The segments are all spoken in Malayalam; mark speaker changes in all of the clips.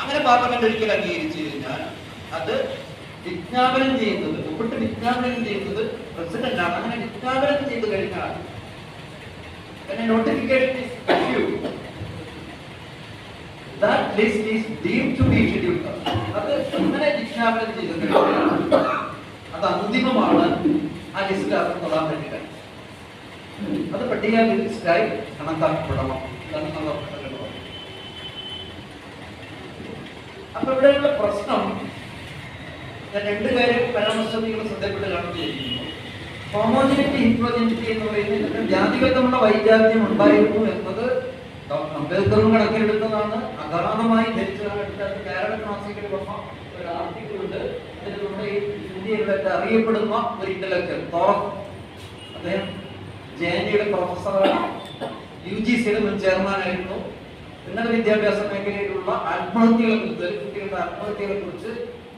Speaker 1: അങ്ങനെ പാർലമെന്റ് ഒരിക്കൽ അംഗീകരിച്ചു കഴിഞ്ഞാൽ അത് വിജ്ഞാപനം ചെയ്യുന്നത്, ഒപ്പിട്ട് വിജ്ഞാപനം ചെയ്യുന്നത് പ്രസിഡന്റാണ്. അങ്ങനെ വിജ്ഞാപനം ചെയ്ത് കഴിഞ്ഞാൽ notification is issued, that list is deemed to be scheduled. അത് അങ്ങനെ വിജ്ഞാപനം ചെയ്ത് കഴിഞ്ഞാൽ അത് അന്തിമമാണ്. ആ ലിസ്റ്റിൽ അത് തൊടാൻ പറ്റില്ല. അത് പട്ടിക ലിസ്റ്റായി കണക്കാക്കപ്പെടണം. അപ്പൊ ഇവിടെയുള്ള പ്രശ്നം ഞാൻ രണ്ടു കാര്യം പരാമർശങ്ങൾ ശ്രദ്ധപ്പെട്ട് കാണുകയായിരുന്നു. ഹോമോജനിറ്റി, ഹീറ്ററോജനിറ്റി എന്ന് പറയുന്നത് ജാതികതമുള്ള വൈജാത്യം ഉണ്ടായിരുന്നു എന്നത് ഡോക്ടർ അംബേദ്കറും കണക്കിലെടുത്തതാണ്. അഗാധമായി ധരിച്ചെടുത്ത കേരള ക്ലാസിക്കൽ വന്ന ഒരു ആർട്ടിക്കിൾ ഉണ്ട്. അതിൽ നമ്മുടെ ഈ ഇന്ത്യയിലെ അറിയപ്പെടുന്ന ഒരു ഇന്റലക്ച്വൽ തോറസ്, അദ്ദേഹം ജയന്തിയുടെ പ്രൊഫസറാണ്, UGCയുടെ മുൻ ചെയർമാനായിരുന്നു. ഉന്നത വിദ്യാഭ്യാസ മേഖലയിലുള്ള ആത്മഹത്യകളെ കുറിച്ച്, കുട്ടികളുടെ ആത്മഹത്യകളെ കുറിച്ച്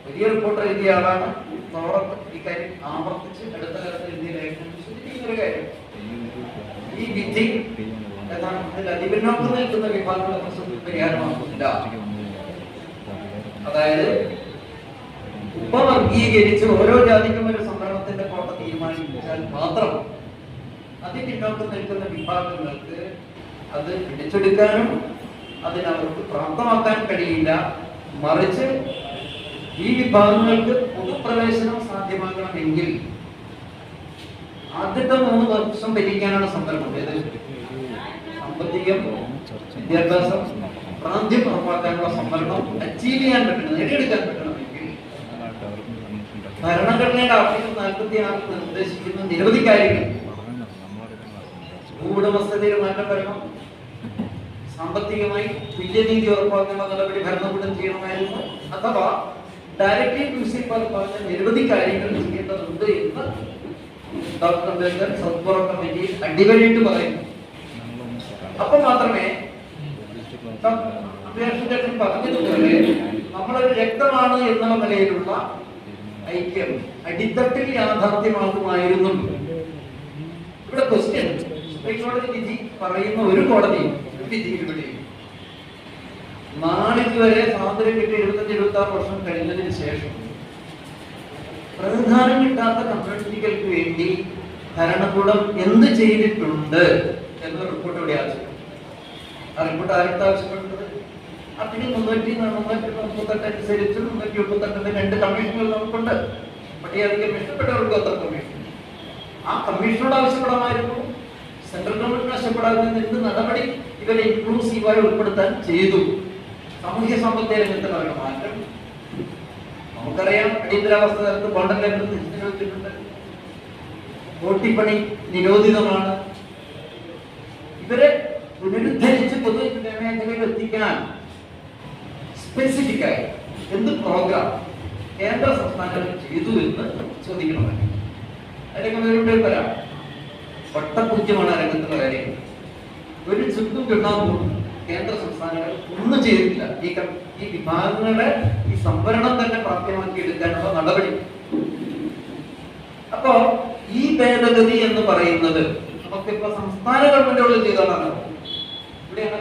Speaker 1: വലിയ റിപ്പോർട്ട് എഴുതിയ ആളാണ്. തോറത്ത് ഇക്കാര്യം ആവർത്തിച്ച് അടുത്ത കാലത്ത് ഇന്ത്യയിലായിരുന്നു സൂചിപ്പിക്കുന്ന ഒരു കാര്യം. ഈ വിധി അതിപിന്നോക്കം നിൽക്കുന്ന വിഭാഗങ്ങളെ പരിഹാരമാക്കുന്നില്ല. അതായത് ഉപവർഗീകരിച്ച് ഓരോ ജാതിക്കും ഒരു സംവരണത്തിന്റെ കോട്ട തീരുമാനിച്ചാൽ മാത്രം അതിപിന്നോക്കം നിൽക്കുന്ന വിഭാഗങ്ങൾക്ക് അത് പിടിച്ചെടുക്കാനും അതിനവർക്ക് പ്രാപ്തമാക്കാൻ കഴിയില്ല. മറിച്ച് ഈ വിഭാഗങ്ങൾക്ക് പൊതുപ്രവേശനം സാധ്യമാക്കണമെങ്കിൽ ആദ്യത്തെ 3 വർഷം ഭരിക്കാനാണ് സംവരണം. സാമ്പത്തികം, വിദ്യാഭ്യാസം, പ്രാന്ത്യം ഉറപ്പാക്കാനുള്ള സംവരണം അച്ചീവ് ചെയ്യാൻ പറ്റണം, നേടിയെടുക്കാൻ പറ്റണമെങ്കിൽ ഭരണഘടനയുടെ ആർട്ടിക്കിൾ 46 നിർദ്ദേശിക്കുന്ന നിരവധി കാര്യങ്ങൾ. ഭൂവുടമസ്ഥതയിൽ മാറ്റം വരണം, സാമ്പത്തികമായി തുല്യനീതി ഉറപ്പാക്കാനുള്ള നടപടി ഭരണകൂടം ചെയ്യണമായിരുന്നു, അഥവാ ഡയറക്ട്ലി പ്രിൻസിപ്പൽ പറഞ്ഞ നിരവധി കാര്യങ്ങൾ ചെയ്യേണ്ടതുണ്ട് എന്ന് ഡോക്ടർ അംബേദ്കർ സത്വറ കമ്മിറ്റിയിൽ അടിവരയിട്ട് പറയുന്നു. അപ്പൊ മാത്രമേ അംബേദ്കർ പറഞ്ഞതുപോലെ നമ്മളൊരു രക്തമാണ് എന്നുള്ള നിലയിലുള്ള ഐക്യം അടിത്തട്ടിൽ യാഥാർത്ഥ്യമാകുമായിരുന്നു. ഇവിടെ ക്വസ്റ്റ്യൻ സുപ്രീം കോടതി വിധി പറയുന്ന ഒരു കോടതി വിധിയിലൂടെ നാളിതുവരെ സ്വാതന്ത്ര്യം കിട്ടി 25-26 വർഷം കഴിഞ്ഞതിന് ശേഷം പ്രതിനിധാനം കിട്ടാത്ത കമ്മ്യൂണിറ്റികൾക്ക് വേണ്ടി ഭരണകൂടം എന്ത് ചെയ്തിട്ടുണ്ട് എന്ന റിപ്പോർട്ട് ഇവിടെ ആവശ്യപ്പെട്ടു. ആ റിപ്പോർട്ട് ആരുടെ ആവശ്യപ്പെട്ടത്? അതിന് 338 അനുസരിച്ച് 338 2 കമ്മീഷനുകൾ നമുക്കുണ്ട്. പട്ടികജാതി കമ്മീഷൻ, പട്ടികവർഗോത്തര കമ്മീഷൻ. ആ കമ്മീഷനോട് ആവശ്യപ്പെടാമായിരുന്നു. സെൻട്രൽ ഗവൺമെന്റിന് ആവശ്യപ്പെടാവുന്ന എന്ത് നടപടി ഇവരെ ഇൻക്ലൂസീവായി ഉൾപ്പെടുത്താൻ ചെയ്തു? സാമൂഹ്യ സാമ്പത്തിക രംഗത്ത് അവരുടെ മാറ്റം നമുക്കറിയാം. അടിയന്തരാവസ്ഥ കാലത്ത് ബോണ്ടൻ ലേബർ നിരോധിച്ചിട്ടുണ്ട്, കോട്ടിപ്പണി നിരോധിതമാണ്. ഇവരെ പുനരുദ്ധരിച്ച് പൊതുമേഖലയിൽ എത്തിക്കാൻ സ്പെസിഫിക്കായി എന്ത് പ്രോഗ്രാം കേന്ദ്ര സംസ്ഥാനങ്ങൾ ചെയ്തു എന്ന് ചോദിക്കണമെങ്കിൽ അല്ലെങ്കിൽ വരാം. വട്ടപൂജ്യമാണ് ആ രംഗത്തുള്ള കാര്യം. ഒരു ചുറ്റും കിട്ടാൻ പോകുന്നു. കേന്ദ്ര സംസ്ഥാനങ്ങൾ ഒന്നും ചെയ്തിട്ടില്ല ഈ വിഭാഗങ്ങളുടെ ഈ സംവരണം തന്നെ പ്രാപ്യമാക്കി എടുക്കാനുള്ള നടപടി. അപ്പോ ഈ ഭേദഗതി എന്ന് പറയുന്നത് നമുക്കിപ്പോ സംസ്ഥാന ഗവൺമെന്റുകൾ ചെയ്തോളാണ്. ഇവിടെയാണ്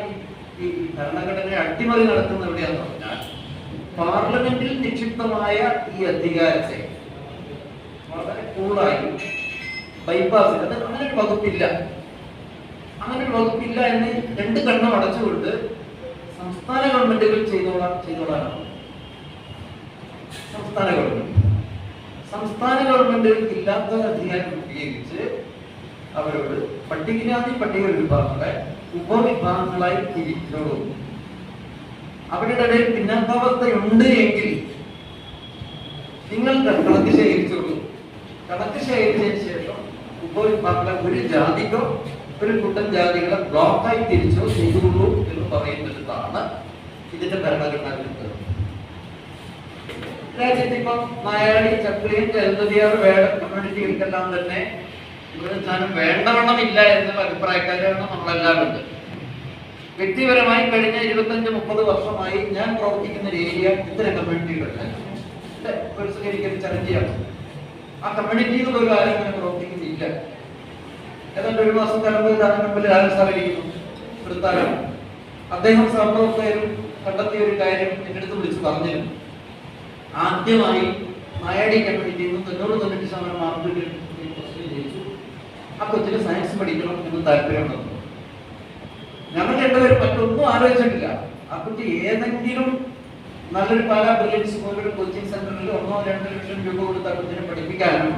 Speaker 1: ഈ ഭരണഘടനയെ അട്ടിമറി നടത്തുന്ന എവിടെയാന്ന് പറഞ്ഞാൽ പാർലമെന്റിൽ നിക്ഷിപ്തമായ ഈ അധികാരത്തെ വളരെ കൂളായി ബൈപ്പാസ് ചെയ്ത് അങ്ങനെ ഒരു വകുപ്പില്ല, അങ്ങനെ ഒരു വകുപ്പില്ല എന്ന് 2 കണ്ണും അടച്ചുകൊണ്ട് സംസ്ഥാന ഗവൺമെന്റുകൾ ചെയ്തോളാനാണ്. സംസ്ഥാന ഗവൺമെന്റുകൾക്ക് ഇല്ലാത്ത അധികാരം ഉപയോഗിച്ച് അവരോട് പട്ടികജാതി പട്ടിക വിഭാഗങ്ങളെ ഉപവിഭാഗങ്ങളായി തിരിച്ചോളൂ. അവരുടെ ഇടയിൽ ഭിന്നാഭാവസ്ഥയുണ്ട് എങ്കിൽ നിങ്ങൾ കണക്ക് ശേഖരിച്ചോളൂ. കണക്ക് ശേഖരിച്ചതിന് ശേഷം ഉപവിഭാഗങ്ങളെ ഒരു ജാതിക്കോ ഒരു കൂട്ടം ജാതികളെ ബ്ലോക്കായി തിരിച്ചോ ചെയ്തുള്ളൂ എന്ന് പറയുന്നിടത്താണ് ഇതിന്റെ ഭരണഘടനാ വിരുദ്ധത. രാജ്യത്ത് ഇപ്പം നായാടി, ചക്രിയും, ജലനദിയാർ കമ്മ്യൂണിറ്റികൾക്കെല്ലാം തന്നെ പുനരുദ്ധാനം വേണ്ടവണ്ണമില്ല എന്നുള്ള അഭിപ്രായക്കാരാണ് നമ്മളെല്ലാം ഉണ്ട്. വ്യക്തിപരമായി കഴിഞ്ഞ 25-30 വർഷമായി ഞാൻ പ്രവർത്തിക്കുന്ന ഒരു ഏരിയ ഇത്തരം കമ്മ്യൂണിറ്റികളുടെ പേഴ്സണലി ചലഞ്ച് ചെയ്യണം. ആ കമ്മ്യൂണിറ്റിയിൽ ഒരു കാര്യം അങ്ങനെ പ്രവർത്തിക്കുന്നില്ല. ഏതാണ്ട് 1 മാസം മുമ്പിൽ രാജസ്ഥാനിരിക്കുന്നു വൃത്താരം അദ്ദേഹം സഹപ്രവർത്തകരും കണ്ടെത്തിയ ഒരു കാര്യം എൻ്റെ അടുത്ത് വിളിച്ച് പറഞ്ഞിരുന്നു. ആദ്യമായി നായാടി കമ്മ്യൂണിറ്റിയിൽ നിന്ന് 90-90% മാർക്ക് ജയിച്ചു. ആ കൊച്ചിന് സയൻസ് പഠിക്കണം എന്ന് താല്പര്യമുണ്ടെന്ന്. ഞങ്ങൾ രണ്ടുപേരും മറ്റൊന്നും ആലോചിച്ചിട്ടില്ല. ആ കുട്ടി ഏതെങ്കിലും നല്ലൊരു പാലാ ബ്രില്യൻസ് പോലൊരു കോച്ചിങ് സെന്ററിൽ 1-2 ലക്ഷം രൂപ കൊടുത്ത് ആ കുട്ടിനെ പഠിപ്പിക്കാനും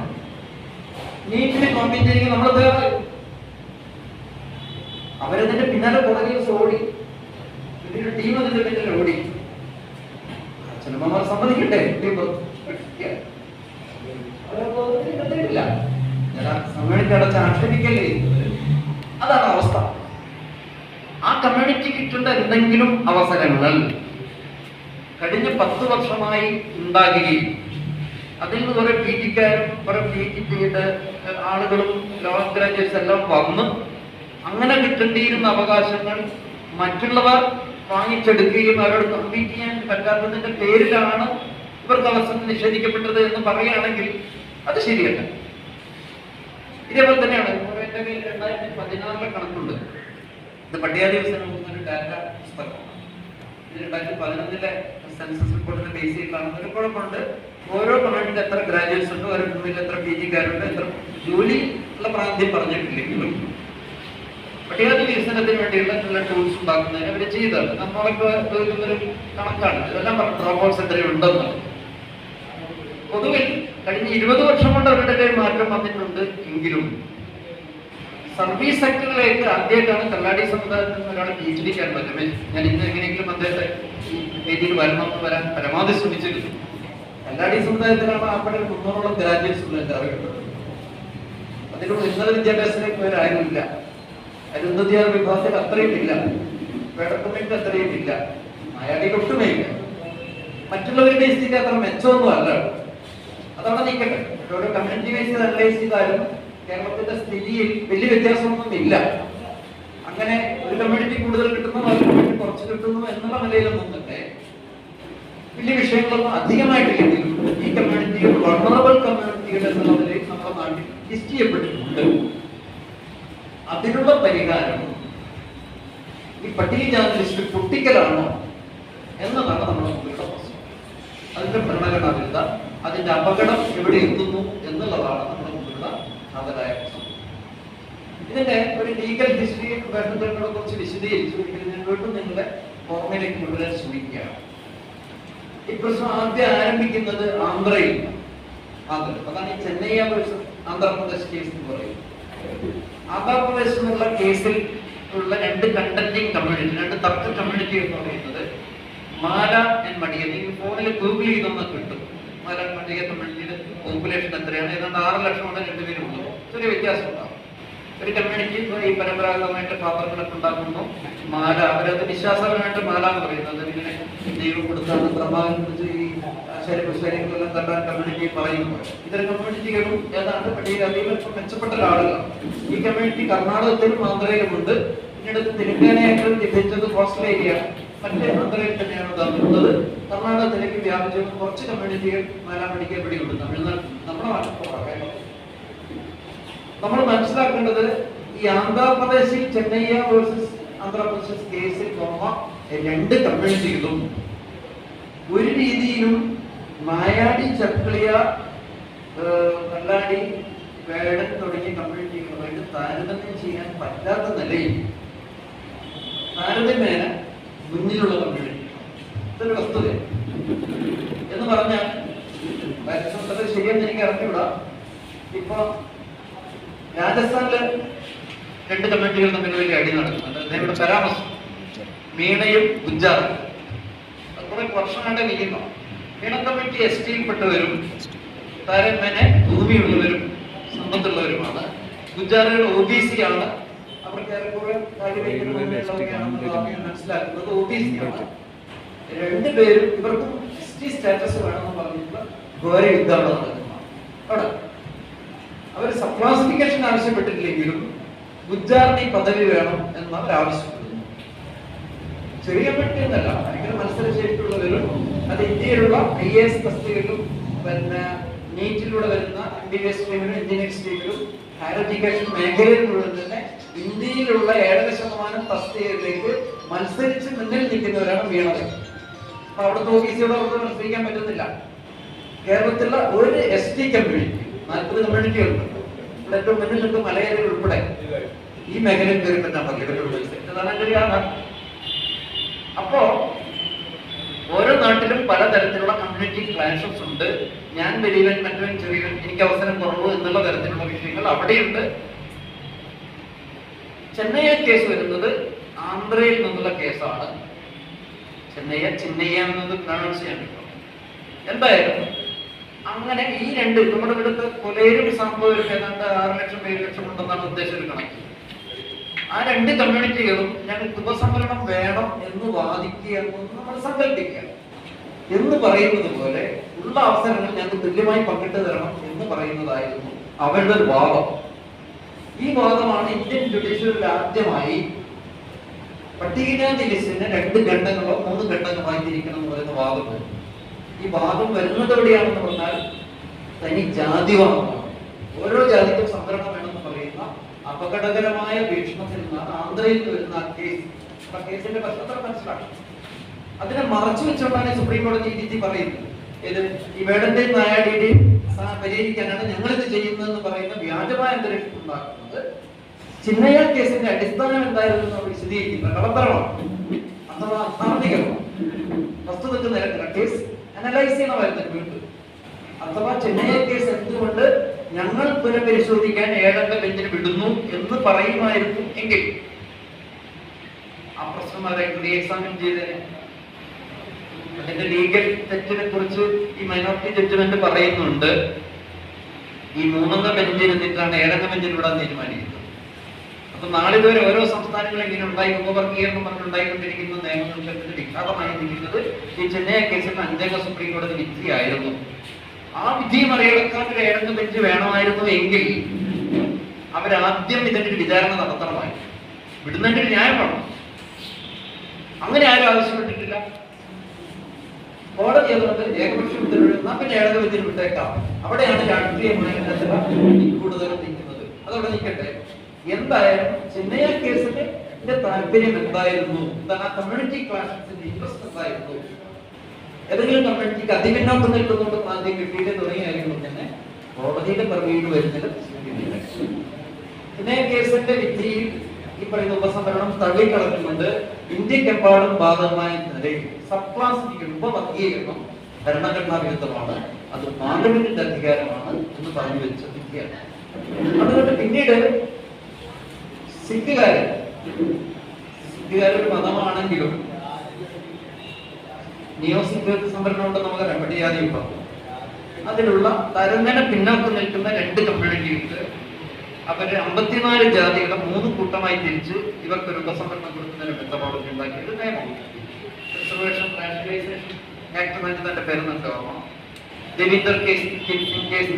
Speaker 1: നീറ്റിന് കോമ്പീറ്റ് ചെയ്യുക നമ്മൾ തയ്യാറായി. അവരതിന്റെ പിന്നാലെ പുറകെ ഓടി, വലിയൊരു ടീം അതിന്റെ പിന്നിൽ ഓടി. അച്ഛനമ്മമാർ സമ്മതിക്കട്ടെ, കമ്മ്യൂണിറ്റി അടച്ച് ആക്ഷേപിക്കല്ലേ. അതാണ് അവസ്ഥ. ആ കമ്മ്യൂണിറ്റി കിട്ടേണ്ട എന്തെങ്കിലും അവസരങ്ങൾ കഴിഞ്ഞ 10 വർഷമായി ഉണ്ടാകുകയും അതിൽ നിന്ന് കുറെ പി ജിക്കാരും കുറെ പി ജി ചെയ്ത് ആളുകളും ലോവർ ഗ്രാജുവേറ്റ്സ് എല്ലാം വന്ന് അങ്ങനെ കിട്ടേണ്ടിയിരുന്ന അവകാശങ്ങൾ മറ്റുള്ളവർ വാങ്ങിച്ചെടുക്കുകയും അവരോട് കമ്പീറ്റ് ചെയ്യാൻ പറ്റാത്തതിന്റെ പേരിലാണ് ഇവർക്ക് അവസരം നിഷേധിക്കപ്പെട്ടത് എന്ന് പറയുകയാണെങ്കിൽ അത് ശരിയല്ല. ഇതേപോലെ തന്നെയാണ് എൻ്റെ കയ്യിൽ 2016 കണക്കുണ്ട്. ഇത് പട്ടികജാതി ഒരു ഡാറ്റ പുസ്തകമാണ്. ഇത് 2011 സെൻസസ് റിപ്പോർട്ടിന്റെ ബേസ് ചെയ്തിട്ടാണ്. ഒരു കുഴപ്പമുണ്ട്. ഓരോ കമ്മ്യൂണിറ്റിയിൽ എത്ര ഗ്രാജുവേറ്റ്സ് ഉണ്ട്, ഓരോ കമ്മ്യൂണിറ്റിയിൽ എത്ര പി ജിക്കാരുണ്ട്, എത്ര ജോലി ഉള്ള പ്രാന്ത്യം പറഞ്ഞിട്ടില്ലെങ്കിലും പട്ടികജാതി വികസനത്തിന് വേണ്ടിയുള്ള ചില ടൂൾസ് ഉണ്ടാക്കുന്നതിന് അവർ ചെയ്തത് നമ്മളൊക്കെ ഒരു കണക്കാണ്. ഇതെല്ലാം ഡ്രോപ്പ് എത്രയുണ്ടെന്ന്. പൊതുവിൽ കഴിഞ്ഞ 20 വർഷം കൊണ്ട് അവരുടെ മാറ്റം വന്നിട്ടുണ്ട്. എങ്കിലും സർവീസ് സെക്ടറിലേക്ക് ആദ്യമായിട്ടാണ് കല്ലാടി സമുദായത്തിൽ നിന്ന് ഒരാൾ PhD ചെയ്യാൻ പറ്റും. ഞാൻ ഇന്ന് എങ്ങനെയെങ്കിലും അദ്ദേഹത്തെ ഈ വേദിയിൽ വരണമെന്ന് വരാൻ പരമാവധി ശ്രമിച്ചിരുന്നു. കല്ലാടി സമുദായത്തിലാണ് അവിടെ 300ഓളം ഗ്രാജുവേറ്റ്സ് ഉള്ള എൻ്റെ അറിവുള്ളത്. അതിന് ഉന്നത വിദ്യാഭ്യാസത്തിലേക്ക് വരാനുമില്ല. അരുന്ധതിയാർ വിഭാഗത്തിൽ അത്രയും ഇല്ല, വേടക്കുമെങ്കിൽ അത്രയും ഇല്ല, നായാടിക്ക് ഒട്ടുമേ ഇല്ല. മറ്റുള്ളവരുടെ സ്ഥിതി അത്ര മെച്ചമൊന്നും അല്ല. അതവിടെ നിൽക്കട്ടെ. ഓരോ കമ്മ്യൂണിറ്റി വൈസ് അനലൈസ് ചെയ്താലും കേരളത്തിന്റെ സ്ഥിതിയിൽ വലിയ വ്യത്യാസമൊന്നും ഇല്ല. അങ്ങനെ ഒരു കമ്മ്യൂണിറ്റി കൂടുതൽ കിട്ടുന്നു, ഒരു കമ്മ്യൂണിറ്റി കുറച്ച് കിട്ടുന്നു എന്നുള്ള നിലയിലൊന്നും തന്നെ വലിയ വിഷയങ്ങളൊന്നും അധികമായിട്ടില്ലെങ്കിലും ഈ കമ്മ്യൂണിറ്റികൾ വൾണറബിൾ കമ്മ്യൂണിറ്റികൾ എന്നുള്ള നിലയിൽ നമ്മുടെ നാട്ടിൽ ലിസ്റ്റ് ചെയ്യപ്പെട്ടിട്ടുണ്ട്. അതിനുള്ള പരിഹാരം ഈ പട്ടികജാതി ലിസ്റ്റ് പൊട്ടിക്കലാണോ എന്നതാണ് നമ്മുടെ മുമ്പിലുള്ള പ്രശ്നം. അതിന്റെ ഭരണഘടനാവിരുദ്ധ, അതിന്റെ അപകടം എവിടെ എത്തുന്നു എന്നുള്ളതാണ് നമ്മുടെ മുമ്പിലുള്ള അതരായ പ്രശ്നം. ഇതിന്റെ ഒരു ലീഗൽ ഹിസ്റ്ററി വേണ്ടതിനെ കുറിച്ച് വിശദീകരിച്ചു വീണ്ടും നിങ്ങളുടെ ഓർമ്മയിലേക്ക് കൊണ്ടുവരാൻ ശ്രമിക്കുകയാണ്. ഈ പ്രശ്നം ആദ്യം ആരംഭിക്കുന്നത് ആന്ധ്രയിൽ. അതാണ് ഈ ചെന്നൈ വേഴ്സസ് ആന്ധ്രാപ്രദേശ് കേസ് എന്ന് പറയുന്നത്. ആന്ധ്രാപ്രദേശിലുള്ള കേസിൽ ഉള്ള 2 കണ്ടന്റിങ് കമ്മ്യൂണിറ്റി, 2 തർക്ക കമ്മ്യൂണിറ്റി എന്ന് പറയുന്നത് മാല ആൻഡ് മടിയ. നിങ്ങൾ ഫോണിൽ ഗൂഗിൾ ചെയ്തൊന്ന് കിട്ടും. മാല ആൻഡ് മടിയ കമ്മ്യൂണിറ്റിയുടെ പോപ്പുലേഷൻ എത്രയാണ്? ഏതാണ്ട് 6 ലക്ഷമാണ് 2 പേരും ഉള്ളത്. ചെറിയ വ്യത്യാസം ഉണ്ടാവും. ഒരു കമ്മ്യൂണിറ്റി ഈ പരമ്പരാഗതമായിട്ട് പാത്രങ്ങളൊക്കെ ഉണ്ടാക്കുന്നു. മാല അവരത് വിശ്വാസപരമായിട്ട് മാല എന്ന് പറയുന്നത് ഇങ്ങനെ ദൈവം കൊടുത്താണ് പ്രഭാകരൻ ഈ ശരീരങ്ങളെല്ലാം തട്ടാൻ കമ്മ്യൂണിറ്റി പറയുമ്പോൾ ഇത്തരം കമ്മ്യൂണിറ്റികളും ഏതാണ്ട് പട്ടികജാതികൾ മെച്ചപ്പെട്ട ആളുകളാണ്. ഈ കമ്മ്യൂണിറ്റി കർണാടകത്തിലും ആന്ധ്രയിലുമുണ്ട്. പിന്നീട് തെലങ്കാനയായിട്ട് വിഭജിച്ചത് കോസ്റ്റൽ ഏരിയ, മറ്റേ ആന്ധ്രയിൽ തന്നെയാണ് തന്നിട്ടുള്ളത്. കർണാടകത്തിലേക്ക് വ്യാപിച്ച കുറച്ച് കമ്മ്യൂണിറ്റികൾ മാല പഠിക്കാൻ പിടിയുണ്ട്. തമിഴ്നാട് നമ്മുടെ നാട്ടിൽ നമ്മൾ മനസ്സിലാക്കേണ്ടത് ഈ ആന്ധ്രാപ്രദേശിൽ ചെന്നൈ വേഴ്സസ് ആന്ധ്രാപ്രദേശ് കേസിൽ 2 കമ്മ്യൂണിറ്റികളും ഒരു രീതിയിലും നായാടി, ചക്ലിയ, കല്ലാടി, വേടൻ തുടങ്ങിയ കമ്മ്യൂണിറ്റികളുമായിട്ട് താരതമ്യം ചെയ്യാൻ പറ്റാത്ത നിലയിൽ താരതമ്യേന മുന്നിലുള്ള കമ്മ്യൂണിറ്റി. ഇതൊരു വസ്തുത എന്ന് പറഞ്ഞാൽ ശരിയെന്ന് എനിക്ക് അറിഞ്ഞൂടാ. ഇപ്പൊ രാജസ്ഥാനില് 2 കമ്മ്യൂണിറ്റികൾ തമ്മിൽ വലിയ അടി നടക്കുന്നുണ്ട്. അദ്ദേഹത്തിന്റെ പരാമർശം മീണയും ഗുജാറും കുറെ വർഷങ്ങളുടെ നീങ്ങുന്നു. മീണ കമ്മിറ്റി ST യിൽപ്പെട്ടവരും താരതമ്യേന ഭൂമിയുള്ളവരും സമ്പത്തുള്ളവരുമാണ്. ഗുജാറുകൾ OBC ആണ്. അവർക്ക് ഏറെക്കുറെ മനസ്സിലാക്കുന്നത് OBC ആണ്. 2 പേരും ഇവർക്കും ST സ്റ്റാറ്റസ് വേണമെന്ന് പറഞ്ഞിട്ടുള്ള ഘോര യുദ്ധമാണ് നടക്കുന്നത്. അവിടെ അവർ സബ്ക്ലാസിഫിക്കേഷൻ ആവശ്യപ്പെട്ടിട്ടില്ലെങ്കിലും ഗുജാറിന് പദവി വേണം എന്ന് അവർ ആവശ്യപ്പെടുന്നു. ചെറിയ കമ്മിറ്റി എന്നല്ല, ഭയങ്കര മത്സരശേഷിയുള്ളവരും അത് ഇന്ത്യയിലുള്ള IAS തസ്തികയിലും പിന്നെ നീറ്റിലൂടെ വരുന്ന MBBS സ്ട്രീമിലും എഞ്ചിനീയറിംഗ് സ്ട്രീമിലും ഹയർ എഡ്യൂക്കേഷൻ മേഖലയിൽ മുഴുവൻ തന്നെ ഇന്ത്യയിലുള്ള 7% തസ്തികയിലേക്ക് മത്സരിച്ച് മുന്നിൽ നിൽക്കുന്നവരാണ് വീണത്. അപ്പൊ അവിടുത്തെ ഓഫീസിയോട് അവർക്ക് മത്സരിക്കാൻ പറ്റുന്നില്ല. കേരളത്തിലുള്ള ഒരു ST കമ്മ്യൂണിറ്റി 40 കമ്മ്യൂണിറ്റികളുണ്ട്. ഇവിടെ ഏറ്റവും മുന്നിൽ നിൽക്കും മലയാളികൾ ഉൾപ്പെടെ ഈ മേഖലയിൽ കയറി പറ്റാൻ പറ്റില്ല. അപ്പോ ഓരോ നാട്ടിലും പലതരത്തിലുള്ള കമ്മ്യൂണിറ്റി ക്ലാഷസ് ഉണ്ട്. ഞാൻ വലിയവൻ, മറ്റവൻ ചെറിയവൻ, എനിക്ക് അവസരം കുറവ് എന്നുള്ള തരത്തിലുള്ള വിഷയങ്ങൾ അവിടെയുണ്ട്. ചെന്നൈ കേസ് വരുന്നത് ആന്ധ്രയിൽ നിന്നുള്ള കേസാണ്. ചിന്നയ്യ എന്നത് പ്രൊനൗൺസ് ചെയ്യാൻ പറ്റും. എന്തായാലും അങ്ങനെ ഈ രണ്ട് നമ്മുടെ ഇവിടുത്തെ കൊലയിലും സംഭവം ഏതാണ്ട് 6 ലക്ഷം 7 ലക്ഷം ഉണ്ടെന്നാണ് ഉദ്ദേശം ഒരു കണക്ക്. ആ രണ്ട് കമ്മ്യൂണിറ്റികളും ഞങ്ങൾക്ക് ഉപസംവരണം വേണം എന്ന് വാദിക്കുക എന്ന് നമ്മൾ സങ്കല്പിക്കുക. എന്ന് പറയുന്നത് പോലെ ഉള്ള അവസരങ്ങൾ ഞങ്ങൾക്ക് തുല്യമായി പങ്കിട്ട് തരണം എന്ന് പറയുന്നതായിരുന്നു അവരുടെ ഒരു വാദം. ഈ വാദമാണ് ഇന്ത്യൻ ജുഡീഷ്യറിൽ ആദ്യമായി പട്ടികജാതി ലിസ്റ്റിനെ 2 ഘട്ടങ്ങളോ 3 ഘട്ടങ്ങളായി തിരിക്കണം എന്ന് പറയുന്ന വാദം. ഈ വാദം വരുന്നത് എവിടെയാണെന്ന് പറഞ്ഞാൽ തനി ജാതിവാദമാണ്. ഓരോ ജാതിക്കും സംവരണം വേണമെന്ന് പറയുന്ന അപകടകരമായ വീക്ഷണത്തിൽ നിന്നാണ് ആന്ധ്രയിൽ വരുന്ന കേസിന്റെ പശ്ചാത്തലം മനസ്സിലാക്കുന്നത്. അതിനെ മറച്ചു വെച്ചുകൊണ്ടാണ് സുപ്രീം കോടതി വിധി പറയുന്നത്. ഇത് ഈ വേടന്റെയും നായാടിയുടെയും പരിഹരിക്കാനാണ് ഞങ്ങളിത് ചെയ്യുന്നതെന്ന് പറയുന്ന വ്യാജമായ അന്തരീക്ഷം ഉണ്ടാക്കുന്നത്. ചിന്നയ്യ കേസിന്റെ അടിസ്ഥാനം എന്തായിരുന്നു നമ്മൾ വിശദീകരിക്കുന്നത് കള്ളത്തരമാണ്, അഥവാ അധാർമികമാണ്. വസ്തുതക്ക് നിരക്കുന്ന കേസ് അനലൈസ് ചെയ്യണമായിരുന്നു വീണ്ടും. അഥവാ ചിന്നയ്യ കേസ് എന്തുകൊണ്ട് ഞങ്ങൾ പുനഃപരിശോധിക്കാൻ 7 ബെഞ്ചിന് വിടുന്നു എന്ന് പറയുമായിരുന്നു എങ്കിൽ ആ പ്രശ്നം റീ എക്സാമിൻ ചെയ്തതിന് അതിന്റെ ലീഗൽ തെറ്റിനെ കുറിച്ച് ഈ മൈനോറിറ്റി ജഡ്ജ്മെന്റ് പറയുന്നുണ്ട്. ഈ 3 ബെഞ്ചിൽ നിന്നിട്ടാണ് 7 ബെഞ്ചിൽ വിടാൻ തീരുമാനിക്കുന്നത്. അപ്പൊ നാളിതുവരെ ഓരോ സംസ്ഥാനങ്ങളും ഇങ്ങനെ ഉണ്ടായി ഉപവർഗീകരണം പറഞ്ഞുണ്ടായിക്കൊണ്ടിരിക്കുന്ന നിയമങ്ങൾക്ക് വിഘാതമായി നിൽക്കുന്നത് ഈ ചെന്നൈ കേസിൽ 5 സുപ്രീം കോടതി വിധിയായിരുന്നു. ആ വിധി മറികടക്കാൻ ഒരു 7 ബെഞ്ച് വേണമായിരുന്നു എങ്കിൽ അവരാദ്യം ഇതിന്റെ വിചാരണ നടത്തണമായി. വിടുന്നതിന്റെ ഒരു ന്യായം വേണം. അങ്ങനെ ആരും ആവശ്യപ്പെട്ടിട്ടില്ല. കോടതി അതുകൊണ്ട് ഏകപക്ഷം ഉത്തരവിടുന്ന പിന്നെ 7 ബെഞ്ചിൽ വിട്ടേക്കാം. അവിടെയാണ് രാഷ്ട്രീയമായ കൂടുതൽ നിൽക്കുന്നത്. അതവിടെ നിൽക്കട്ടെ. എന്തായാലും ചെന്നൈ കേസിന്റെ താല്പര്യം എന്തായിരുന്നു, എന്താണ് ആ കമ്മ്യൂണിറ്റി ക്ലാഷസിന്റെ ഇൻട്രസ്റ്റ് എന്തായിരുന്നു? ഏതെങ്കിലും കമ്മ്യൂണിറ്റിക്ക് അതിപിന്നോക്കം നിൽക്കുന്നുണ്ട് ആദ്യം കിട്ടിയിട്ട് തുടങ്ങിയ കാര്യങ്ങൾ തന്നെ കോടതിയുടെ പ്രവീണ് വരുന്നതിൽ ചെന്നൈ കേസിന്റെ വിധിയിൽ ഈ പറയുന്ന ഉപസംവരണം തള്ളിക്കളഞ്ഞുകൊണ്ട് ഇന്ത്യക്കെമ്പാടും ബാധകമായ നിലയിൽ സബ് ക്ലാസിഫിക്കേഷൻ ഉപവർഗീകരണം ഭരണഘടനാ വിരുദ്ധമാണ്, അത് പാർലമെന്റിന്റെ അധികാരമാണ് എന്ന് പറഞ്ഞു വെച്ച വിധിയാണ്. അതുകൊണ്ട് പിന്നീട് സിഖുകാരൊരു മതമാണെങ്കിലും നിയോ സിഖ് സംവരണം കൊണ്ട് നമുക്ക് റെമഡിയാതെ വിഭാഗം അതിലുള്ള തരംഗന പിന്നോക്കം നിൽക്കുന്ന 2 കമ്മ്യൂണിറ്റിയുണ്ട്. അവര് 54 ജാതികളെ 3 കൂട്ടമായി തിരിച്ച് ഇവർക്കൊരു ഉപസംവരണം കൊടുക്കുന്നതിന് മെത്തഡോളജി ഉണ്ടാക്കിയത് നിയമമാണ്. റിസർവേഷൻ റാഷണലൈസേഷൻ ആക്ട് എന്നതിന്റെ പേര് നമുക്ക് ഓർമ്മ. രവീന്ദർ കേസ്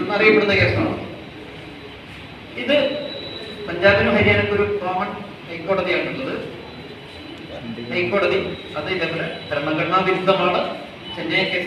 Speaker 1: എന്നറിയപ്പെടുന്ന കേസാണ് ഇത്. പഞ്ചാബിനും ഹരിയാനയ്ക്കും ഒരു കോമൺ ഹൈക്കോടതിയാണുള്ളത്. ഹൈക്കോടതി അത് ഇതേപോലെ ഭരണഘടനാ വിരുദ്ധമാണ്. ചെന്നൈ കേസ്